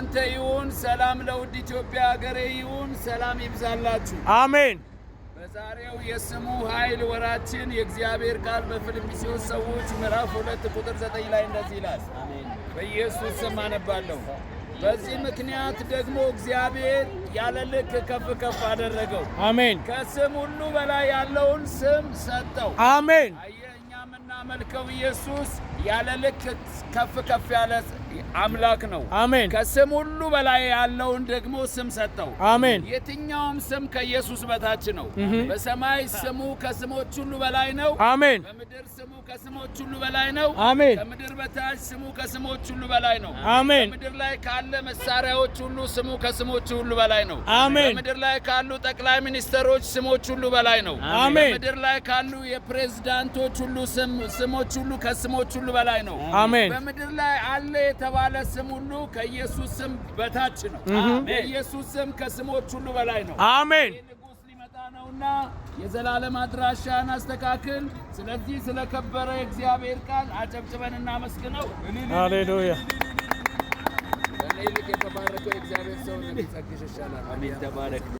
ለእናንተ ይሁን። ሰላም ለውድ ኢትዮጵያ ሀገሬ ይሁን። ሰላም ይብዛላችሁ። አሜን። በዛሬው የስሙ ኃይል ወራችን የእግዚአብሔር ቃል በፊልጵስዩስ ሰዎች ምዕራፍ 2 ቁጥር 9 ላይ እንደዚህ ይላል። በኢየሱስ ስም አነባለሁ። በዚህ ምክንያት ደግሞ እግዚአብሔር ያለ ልክ ከፍ ከፍ አደረገው። አሜን። ከስም ሁሉ በላይ ያለውን ስም ሰጠው። አሜን። እኛ የምናመልከው ኢየሱስ ያለ ልክ ከፍ ከፍ ያለ አምላክ ነው። አሜን። ከስም ሁሉ በላይ ያለውን ደግሞ ስም ሰጠው። አሜን። የትኛውም ስም ከኢየሱስ በታች ነው። በሰማይ ስሙ ከስሞች ሁሉ በላይ ነው። አሜን። በምድር ስሙ ከስሞች ሁሉ በላይ ነው። አሜን። ከምድር በታች ስሙ ከስሞች ሁሉ በላይ ነው። አሜን። በምድር ላይ ካለ መሳሪያዎች ሁሉ ስሙ ከስሞች ሁሉ በላይ ነው። አሜን። በምድር ላይ ካሉ ጠቅላይ ሚኒስትሮች ስሞች ሁሉ በላይ ነው። አሜን። በምድር ላይ ካሉ የፕሬዝዳንቶች ሁሉ ስሞች ሁሉ ከስሞች ሁሉ በላይ ነው። አሜን። በምድር ላይ አለ የተባለ ስም ሁሉ ከኢየሱስ ስም በታች ነው። የኢየሱስ ስም ከስሞች ሁሉ በላይ ነው። አሜን። ንጉሥ ሊመጣ ነውና የዘላለም አድራሻን አስተካክል። ስለዚህ ስለከበረ የእግዚአብሔር ቃል አጨብጭበን እናመስግነው። ሃሌሉያ። ይልቅ የተባረከው የእግዚአብሔር ሰው ነቢይ ጸግሽ ይሻላል። አሜን። ተባረክ።